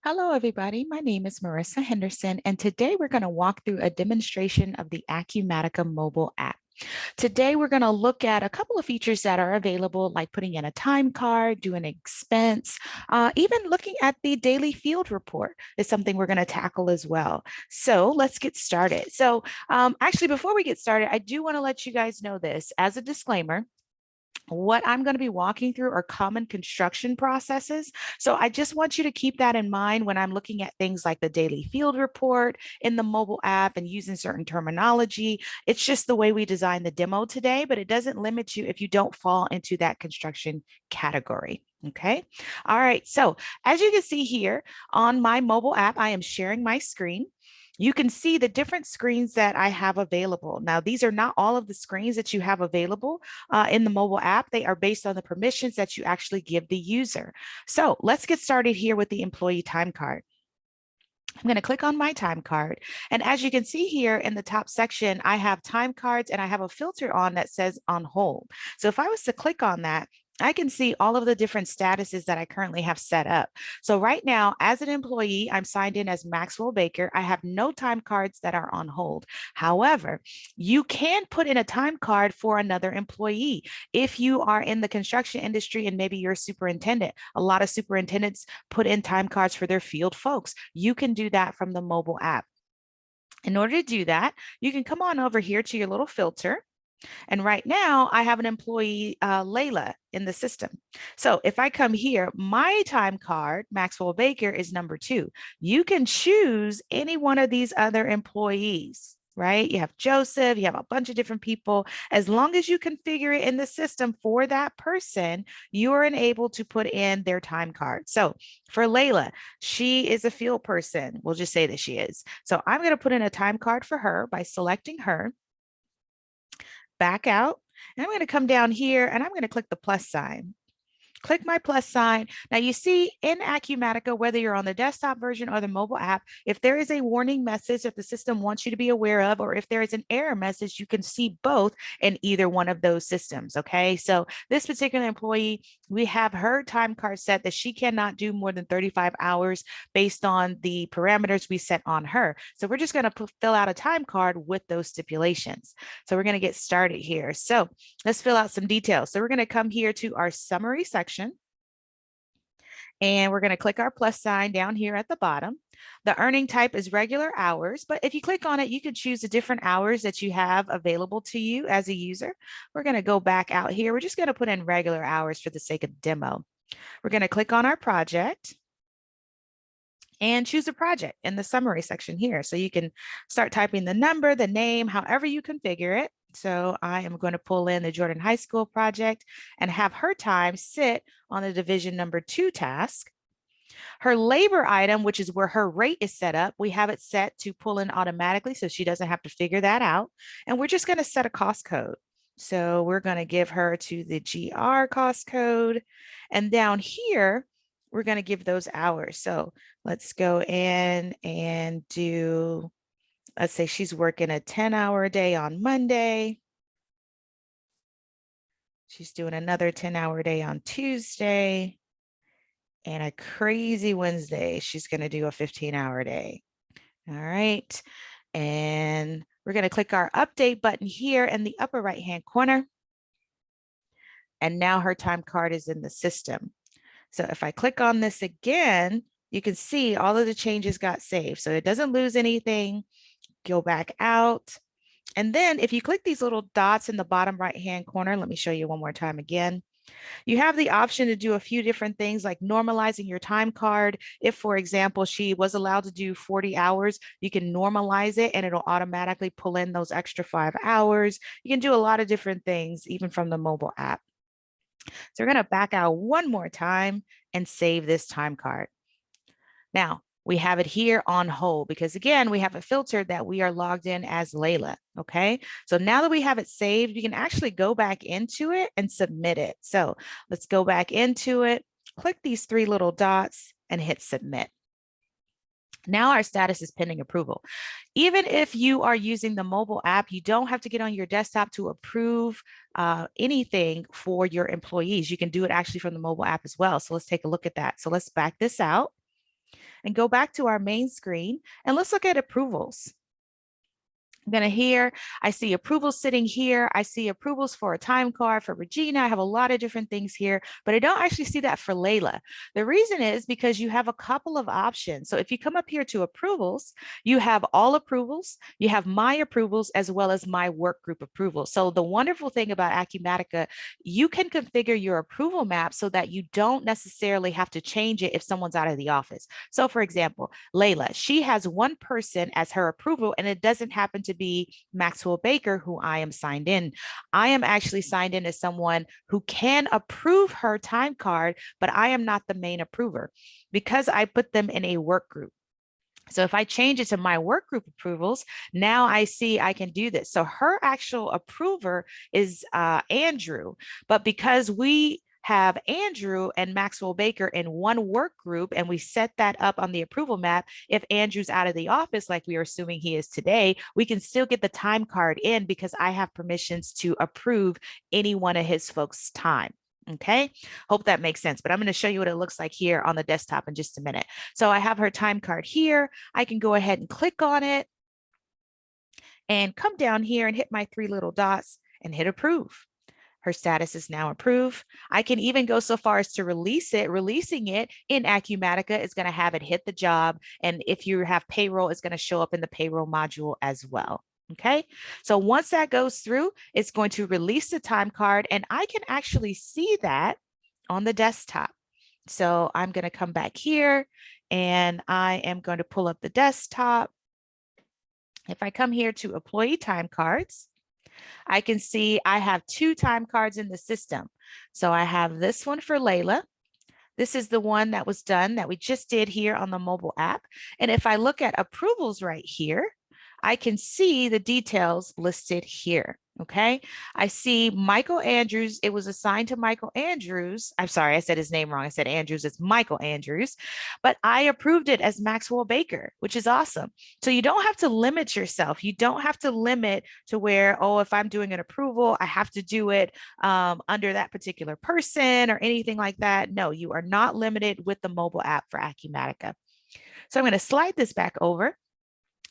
Hello, everybody. My name is Marissa Henderson, and today we're going to walk through a demonstration of the Acumatica mobile app. Today, we're going to look at a couple of features that are available, like putting in a time card, doing an expense, even looking at the daily field report is something we're going to tackle as well. So let's get started. Actually, before we get started, I do want to let you guys know this as a disclaimer. What I'm going to be walking through are common construction processes. So I just want you to keep that in mind when I'm looking at things like the daily field report in the mobile app and using certain terminology. It's just the way we design the demo today, but it doesn't limit you if you don't fall into that construction category. Okay. All right. So as you can see here on my mobile app, I am sharing my screen. You can see the different screens that I have available. Now, these are not all of the screens that you have available in the mobile app. They are based on the permissions that you actually give the user. So let's get started here with the employee time card. I'm going to click on my time card. And as you can see here in the top section, I have time cards and I have a filter on that says on hold. So if I was to click on that, I can see all of the different statuses that I currently have set up. So right now, as an employee, I'm signed in as Maxwell Baker. I have no time cards that are on hold. However, you can put in a time card for another employee. If you are in the construction industry and maybe you're a superintendent, a lot of superintendents put in time cards for their field folks. You can do that from the mobile app. In order to do that, you can come on over here to your little filter. And right now I have an employee, Layla, in the system. So if I come here, my time card, Maxwell Baker, is number 2. You can choose any one of these other employees, right? You have Joseph, you have a bunch of different people. As long as you configure it in the system for that person, you are able to put in their time card. So for Layla, she is a field person. We'll just say that she is. So I'm going to put in a time card for her by selecting her, back out, and I'm going to come down here and I'm going to click the plus sign. Click my plus sign. Now you see in Acumatica, whether you're on the desktop version or the mobile app, if there is a warning message that the system wants you to be aware of, or if there is an error message, you can see both in either one of those systems. Okay. So this particular employee, we have her time card set that she cannot do more than 35 hours based on the parameters we set on her. So we're just going to fill out a time card with those stipulations. So we're going to get started here. So let's fill out some details. So we're going to come here to our summary section. And we're going to click our plus sign down here at the bottom. The earning type is regular hours, but if you click on it, you can choose the different hours that you have available to you as a user. We're going to go back out here. We're just going to put in regular hours for the sake of demo. We're going to click on our project and choose a project in the summary section here. So you can start typing the number, the name, however you configure it. So I am going to pull in the Jordan High School project and have her time sit on the division number 2 task. Her labor item, which is where her rate is set up, we have it set to pull in automatically so she doesn't have to figure that out. And we're just going to set a cost code. So we're going to give her to the GR cost code. And down here, we're going to give those hours. So let's go in and do, let's say she's working a 10-hour day on Monday. She's doing another 10-hour day on Tuesday. And a crazy Wednesday, she's going to do a 15-hour day. All right. And we're going to click our update button here in the upper right-hand corner. And now her time card is in the system. So if I click on this again, you can see all of the changes got saved. So it doesn't lose anything. Go back out. And then if you click these little dots in the bottom right-hand corner, let me show you one more time again. You have the option to do a few different things like normalizing your time card. If, for example, she was allowed to do 40 hours, you can normalize it and it'll automatically pull in those extra 5 hours. You can do a lot of different things, even from the mobile app. So we're going to back out one more time and save this time card. Now, we have it here on hold because again, we have a filter that we are logged in as Layla, okay? So now that we have it saved, you can actually go back into it and submit it. So let's go back into it, click these 3 little dots and hit submit. Now our status is pending approval. Even if you are using the mobile app, you don't have to get on your desktop to approve anything for your employees. You can do it actually from the mobile app as well. So let's take a look at that. So let's back this out. and go back to our main screen and let's look at approvals. I'm going to here, I see approvals sitting here. I see approvals for a time card for Regina. I have a lot of different things here, but I don't actually see that for Layla. The reason is because you have a couple of options. So if you come up here to approvals, you have all approvals, you have my approvals, as well as my work group approvals. So the wonderful thing about Acumatica, you can configure your approval map so that you don't necessarily have to change it if someone's out of the office. So for example, Layla, she has one person as her approval, and it doesn't happen to be Maxwell Baker, who I am signed in. I am actually signed in as someone who can approve her time card, but I am not the main approver because I put them in a work group. So if I change it to my work group approvals, now I see I can do this. So her actual approver is Andrew, but because we have Andrew and Maxwell Baker in one work group, and we set that up on the approval map, if Andrew's out of the office, like we are assuming he is today, we can still get the time card in because I have permissions to approve any one of his folks' time. Okay, hope that makes sense, but I'm going to show you what it looks like here on the desktop in just a minute. So I have her time card here. I can go ahead and click on it and come down here and hit my three little dots and hit approve. Her status is now approved. I can even go so far as to release it. Releasing it in Acumatica is going to have it hit the job. And if you have payroll, it's going to show up in the payroll module as well. Okay, so once that goes through, it's going to release the time card, and I can actually see that on the desktop. So I'm going to come back here and I am going to pull up the desktop. If I come here to employee time cards, I can see I have two time cards in the system. So I have this one for Layla. This is the one that was done that we just did here on the mobile app. And if I look at approvals right here, I can see the details listed here. Okay, I see Michael Andrews. It was assigned to Michael Andrews. I'm sorry, I said his name wrong. I said Andrews. It's Michael Andrews, but I approved it as Maxwell Baker, which is awesome. So you don't have to limit yourself. You don't have to limit to where, oh, if I'm doing an approval, I have to do it under that particular person or anything like that. No, you are not limited with the mobile app for Acumatica. So I'm going to slide this back over.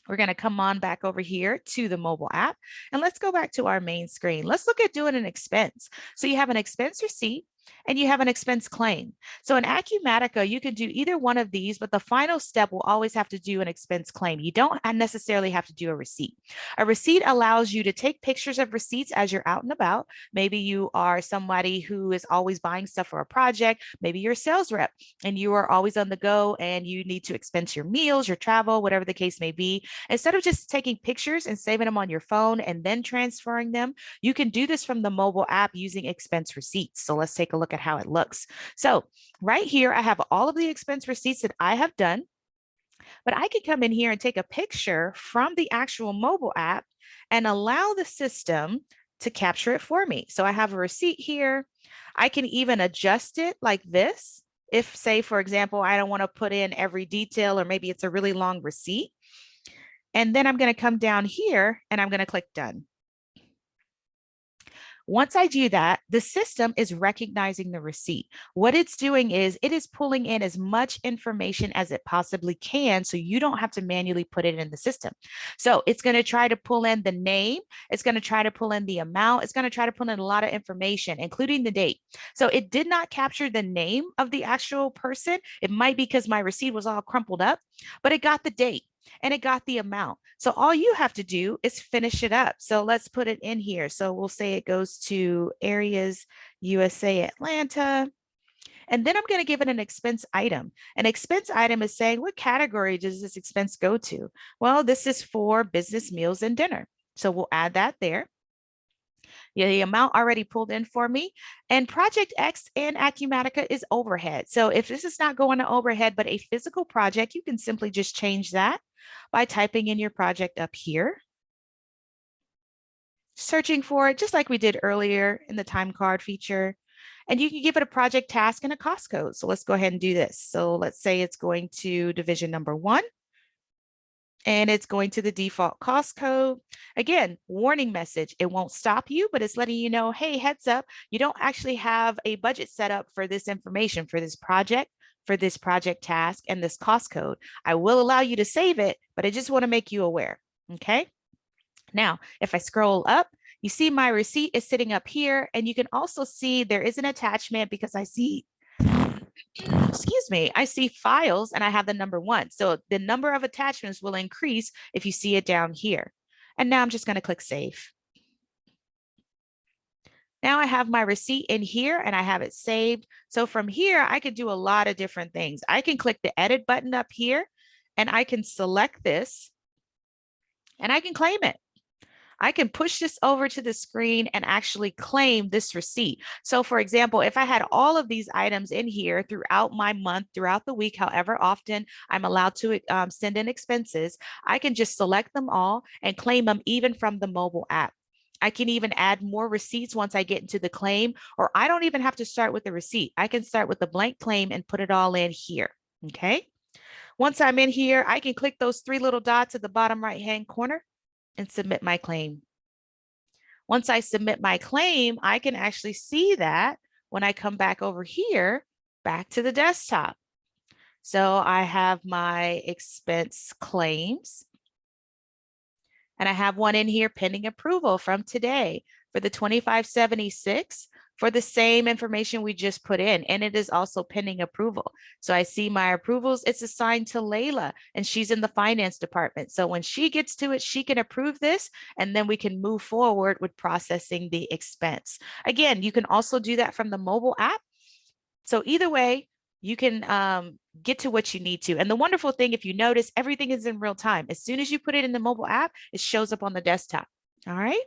We're going to come on back over here to the mobile app, and let's go back to our main screen. Let's look at doing an expense. So you have an expense receipt and you have an expense claim. So in Acumatica, you can do either one of these, but the final step will always have to do an expense claim. You don't necessarily have to do a receipt. A receipt allows you to take pictures of receipts as you're out and about. Maybe you are somebody who is always buying stuff for a project. Maybe you're a sales rep and you are always on the go and you need to expense your meals, your travel, whatever the case may be. Instead of just taking pictures and saving them on your phone and then transferring them, you can do this from the mobile app using expense receipts. So let's take a look at how it looks. So right here, I have all of the expense receipts that I have done, but I can come in here and take a picture from the actual mobile app and allow the system to capture it for me. So I have a receipt here. I can even adjust it like this. If, say, for example, I don't want to put in every detail, or maybe it's a really long receipt. And then I'm going to come down here and I'm going to click done. Once I do that, the system is recognizing the receipt. What it's doing is it is pulling in as much information as it possibly can, so you don't have to manually put it in the system. So it's going to try to pull in the name. It's going to try to pull in the amount. It's going to try to pull in a lot of information, including the date. So it did not capture the name of the actual person. It might be because my receipt was all crumpled up, but it got the date and it got the amount. So all you have to do is finish it up. So let's put it in here. So we'll say it goes to Areas USA Atlanta. And then I'm going to give it an expense item. An expense item is saying, what category does this expense go to? Well, this is for business meals and dinner. So we'll add that there. Yeah, the amount already pulled in for me. And Project X in Acumatica is overhead. So if this is not going to overhead, but a physical project, you can simply just change that by typing in your project up here, searching for it, just like we did earlier in the time card feature. And you can give it a project task and a cost code. So let's go ahead and do this. So let's say it's going to division number 1. And it's going to the default cost code. Again, warning message, it won't stop you, but it's letting you know, hey, heads up, you don't actually have a budget set up for this information for this project, for this project task and this cost code. I will allow you to save it, but I just want to make you aware. Okay. Now, if I scroll up, you see my receipt is sitting up here, and you can also see there is an attachment because I see, excuse me, I see files and I have the number 1. So the number of attachments will increase if you see it down here. And now I'm just going to click save. Now I have my receipt in here and I have it saved. So from here, I could do a lot of different things. I can click the edit button up here and I can select this and I can claim it. I can push this over to the screen and actually claim this receipt. So for example, if I had all of these items in here throughout my month, throughout the week, however often I'm allowed to send in expenses, I can just select them all and claim them even from the mobile app. I can even add more receipts once I get into the claim, or I don't even have to start with the receipt. I can start with the blank claim and put it all in here, okay? Once I'm in here, I can click those 3 little dots at the bottom right-hand corner and submit my claim. Once I submit my claim, I can actually see that when I come back over here, back to the desktop. So I have my expense claims. And I have one in here pending approval from today for the 2576 for the same information we just put in. And it is also pending approval. So I see my approvals. It's assigned to Layla and she's in the finance department. So when she gets to it, she can approve this and then we can move forward with processing the expense. Again, you can also do that from the mobile app. So either way, you can get to what you need to. And the wonderful thing, if you notice, everything is in real time. As soon as you put it in the mobile app, it shows up on the desktop. All right.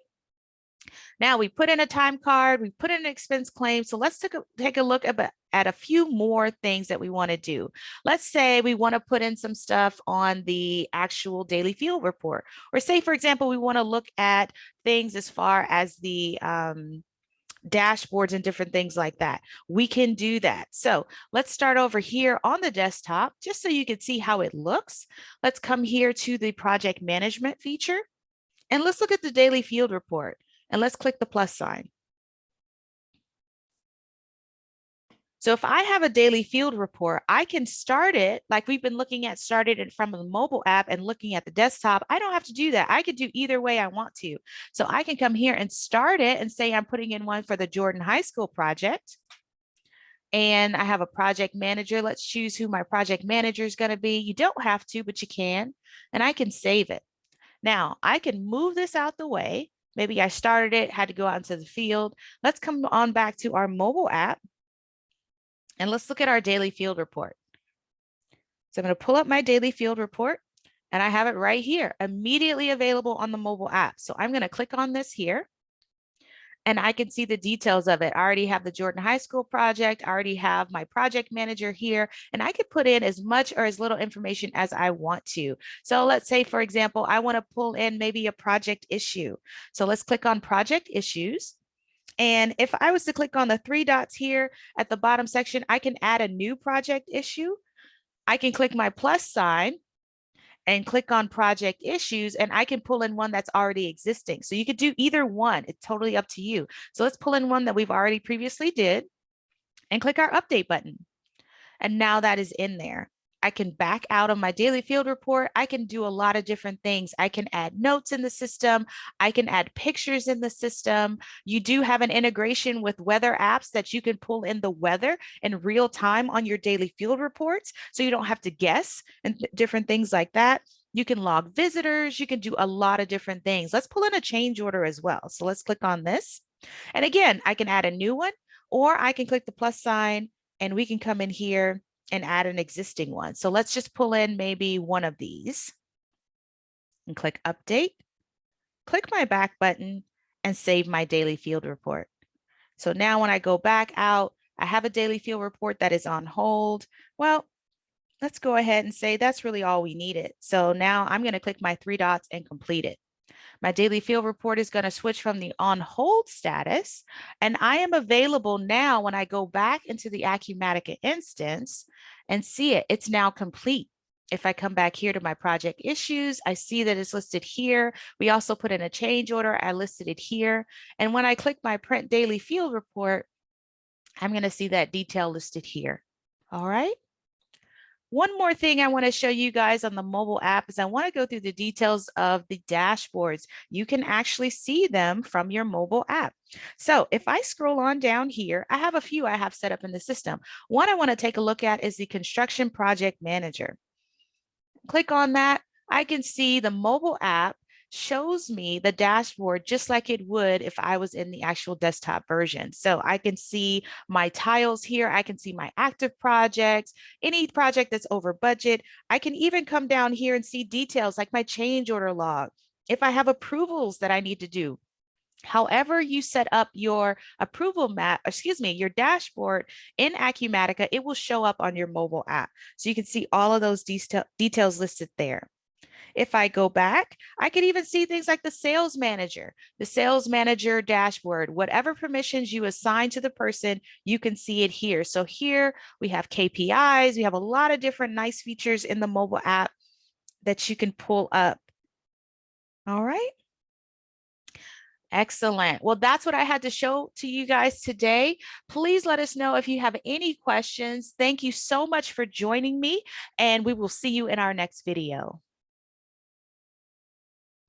Now we put in a time card, we put in an expense claim. So let's take a look at a few more things that we want to do. Let's say we want to put in some stuff on the actual daily field report, or say, for example, we want to look at things as far as the dashboards and different things like that. We can do that. So let's start over here on the desktop, just so you can see how it looks. Let's come here to the project management feature and let's look at the daily field report and let's click the plus sign. So if I have a daily field report, I can start it like we've been looking at, started it from the mobile app and looking at the desktop. I don't have to do that. I could do either way I want to. So I can come here and start it and say I'm putting in one for the Jordan High School project. And I have a project manager. Let's choose who my project manager is going to be. You don't have to, but you can. And I can save it. Now I can move this out the way. Maybe I started it, had to go out into the field. Let's come on back to our mobile app. And let's look at our daily field report. So I'm going to pull up my daily field report and I have it right here, immediately available on the mobile app. So I'm going to click on this here and I can see the details of it. I already have the Jordan High School project. I already have my project manager here, and I could put in as much or as little information as I want to. So let's say, for example, I want to pull in maybe a project issue. So let's click on project issues. And if I was to click on the 3 dots here at the bottom section, I can add a new project issue. I can click my plus sign and click on project issues, and I can pull in one that's already existing. So you could do either one. It's totally up to you. So let's pull in one that we've already previously did and click our update button. And now that is in there. I can back out of my daily field report. I can do a lot of different things. I can add notes in the system. I can add pictures in the system. You do have an integration with weather apps that you can pull in the weather in real time on your daily field reports. So you don't have to guess and different things like that. You can log visitors. You can do a lot of different things. Let's pull in a change order as well. So let's click on this. And again, I can add a new one, or I can click the plus sign and we can come in here and add an existing one. So let's just pull in maybe one of these and click update, click my back button and save my daily field report. So now when I go back out, I have a daily field report that is on hold. Well, let's go ahead and say that's really all we needed. So now I'm going to click my 3 dots and complete it. My daily field report is going to switch from the on hold status, and I am available now when I go back into the Acumatica instance and see it. It's now complete. If I come back here to my project issues, I see that it's listed here. We also put in a change order. I listed it here. And when I click my print daily field report, I'm going to see that detail listed here. All right. One more thing I want to show you guys on the mobile app is I want to go through the details of the dashboards. You can actually see them from your mobile app. So if I scroll on down here, I have a few I have set up in the system. One I want to take a look at is the construction project manager. Click on that. I can see the mobile app shows me the dashboard just like it would if I was in the actual desktop version. So I can see my tiles here. I can see my active projects, any project that's over budget. I can even come down here and see details like my change order log. If I have approvals that I need to do, however you set up your approval map, your dashboard in Acumatica, it will show up on your mobile app. So you can see all of those details listed there. If I go back, I can even see things like the sales manager dashboard, whatever permissions you assign to the person, you can see it here. So here we have KPIs. We have a lot of different nice features in the mobile app that you can pull up. All right. Excellent. Well, that's what I had to show to you guys today. Please let us know if you have any questions. Thank you so much for joining me, and we will see you in our next video.